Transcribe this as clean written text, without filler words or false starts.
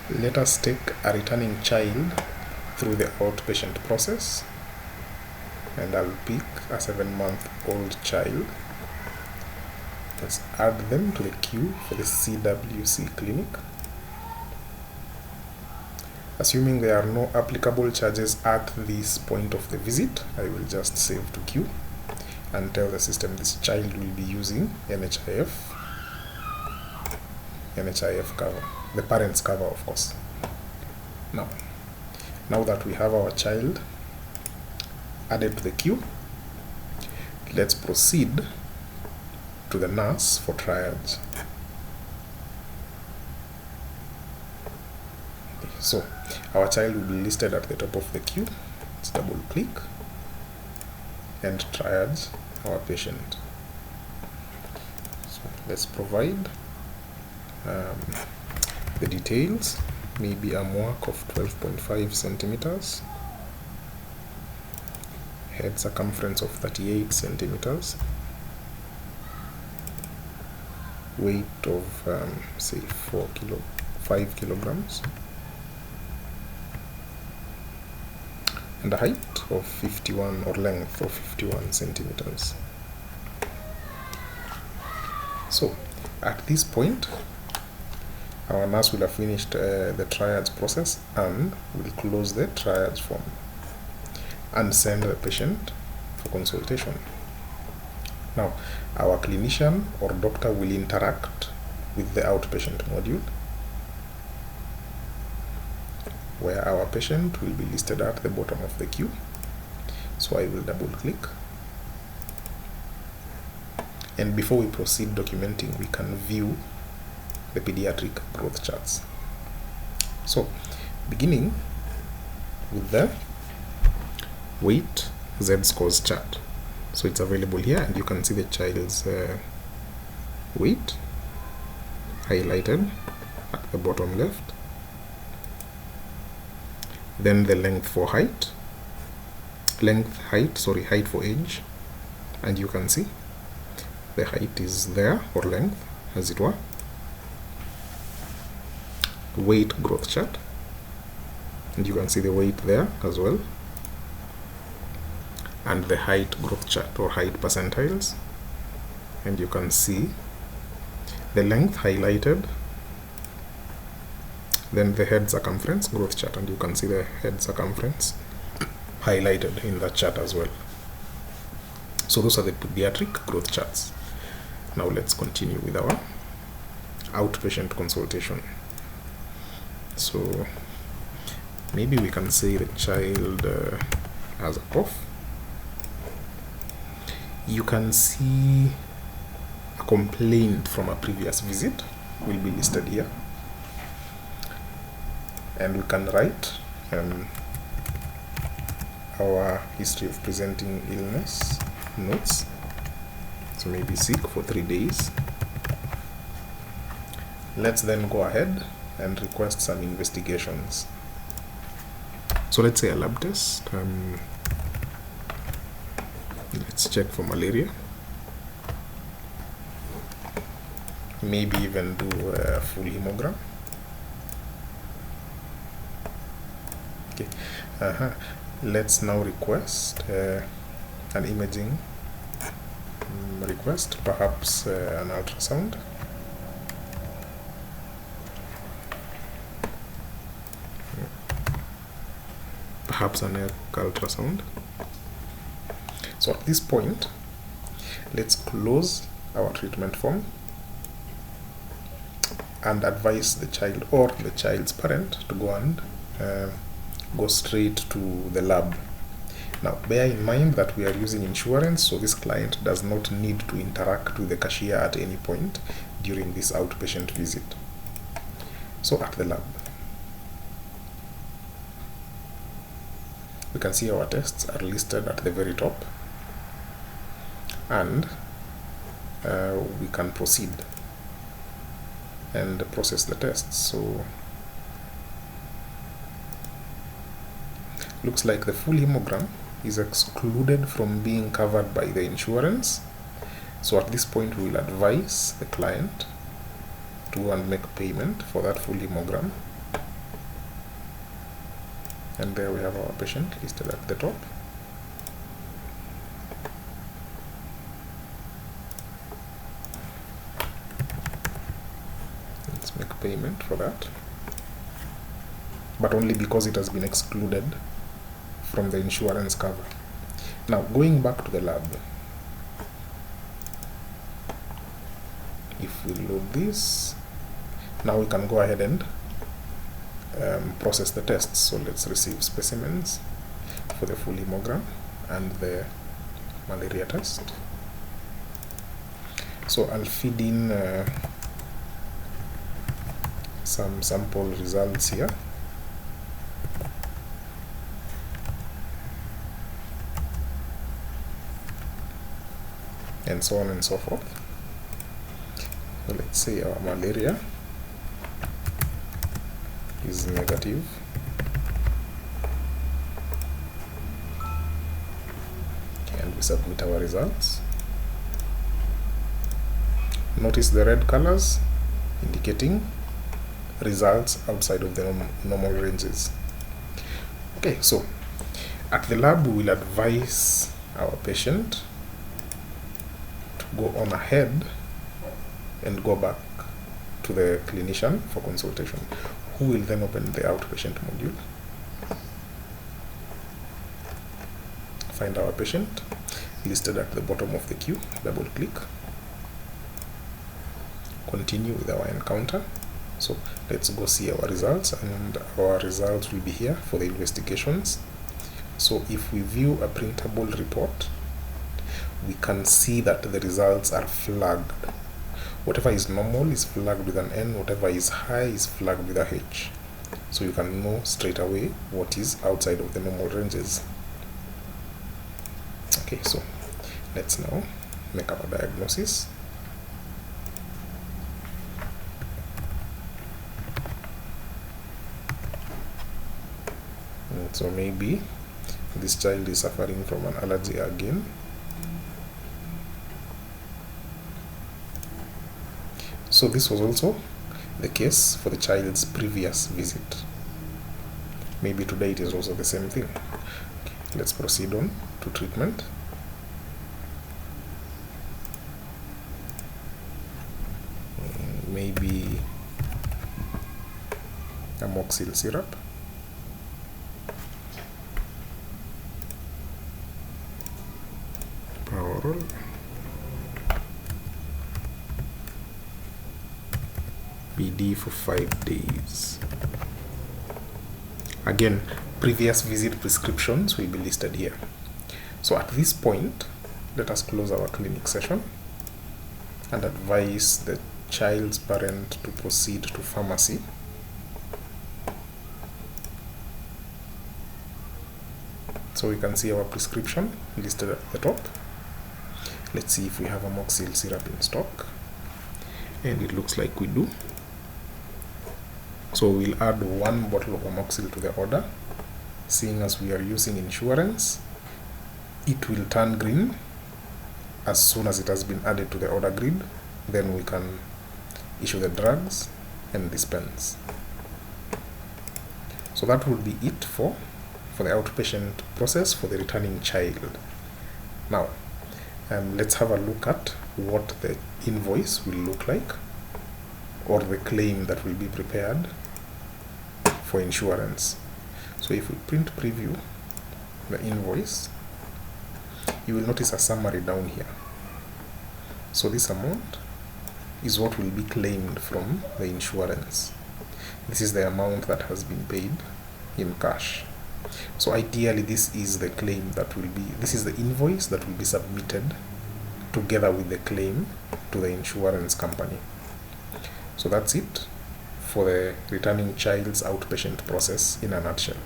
Let us take a returning child through the outpatient process, and I'll pick a 7-month-old child. Let's add them to the queue for the CWC clinic. Assuming there are no applicable charges at this point of the visit, I will just save to queue and tell the system this child will be using NHIF cover, the parent's cover, of course. Now that we have our child added to the queue, let's proceed to the nurse for triage. So our child will be listed at the top of the queue. Let's double click and triage our patient. So let's provide the details, maybe a mark of 12.5 centimeters, head circumference of 38 centimeters, weight of say 5 kilograms, and a height of 51 or length of 51 centimeters. So at this point, our nurse will have finished the triage process and will close the triage form and send the patient for consultation. Now, our clinician or doctor will interact with the outpatient module, where our patient will be listed at the bottom of the queue. So I will double click, and before we proceed documenting, we can view the pediatric growth charts. So beginning with the weight Z-scores chart. So it's available here, and you can see the child's weight highlighted at the bottom left. Then the length for height, height for age, and you can see the height is there, or length as it were. Weight growth chart, and you can see the weight there as well, and the height growth chart or height percentiles, and you can see the length highlighted. Then the head circumference growth chart, and you can see the head circumference highlighted in that chart as well. So those are the pediatric growth charts. Now let's continue with our outpatient consultation. So maybe we can say the child has a cough. You can see a complaint from a previous visit will be listed here, and we can write our history of presenting illness notes. So maybe sick for 3 days. Let's then go ahead and request some investigations. So let's say a lab test. Let's check for malaria. Maybe even do a full hemogram. Okay. Let's now request an imaging request, perhaps an ultrasound. Perhaps an ultrasound. So at this point, let's close our treatment form and advise the child or the child's parent to go and go straight to the lab. Now bear in mind that we are using insurance, so this client does not need to interact with the cashier at any point during this outpatient visit. So at the lab, we can see our tests are listed at the very top, and we can proceed and process the tests. So looks like the full hemogram is excluded from being covered by the insurance. So at this point, we will advise the client to go and make payment for that full hemogram. And there we have our patient listed at the top. Let's make payment for that, but only because it has been excluded from the insurance cover. Now going back to the lab, if we load this, now we can go ahead and process the tests. So let's receive specimens for the full hemogram and the malaria test. So I'll feed in some sample results here. And so on and so forth. So let's say our malaria is negative. And we submit our results. Notice the red colors indicating results outside of the normal ranges. Okay, so at the lab we will advise our patient to go on ahead and go back to the clinician for consultation, who will then open the outpatient module, find our patient listed at the bottom of the queue, double click, continue with our encounter. So let's go see our results, and our results will be here for the investigations. So if we view a printable report, we can see that the results are flagged. Whatever is normal is flagged with an N, whatever is high is flagged with a H. So you can know straight away what is outside of the normal ranges. Okay, so let's now make our diagnosis. So maybe this child is suffering from an allergy again. So this was also the case for the child's previous visit. Maybe today it is also the same thing. Okay, let's proceed on to treatment. Maybe amoxicillin syrup. Oral. PD for 5 days. Again, previous visit prescriptions will be listed here. So at this point, let us close our clinic session and advise the child's parent to proceed to pharmacy so we can see our prescription listed at the top. Let's see if we have amoxicillin syrup in stock, and it looks like we do. So we'll add 1 bottle of amoxicillin to the order. Seeing as we are using insurance, it will turn green as soon as it has been added to the order grid. Then we can issue the drugs and dispense. So that would be it for the outpatient process for the returning child. Now let's have a look at what the invoice will look like, or the claim that will be prepared for insurance. So if we print preview the invoice, you will notice a summary down here. So this amount is what will be claimed from the insurance. This is the amount that has been paid in cash. So ideally this is the claim that will be, this is the invoice that will be submitted together with the claim to the insurance company. So that's it for the returning child's outpatient process in a nutshell.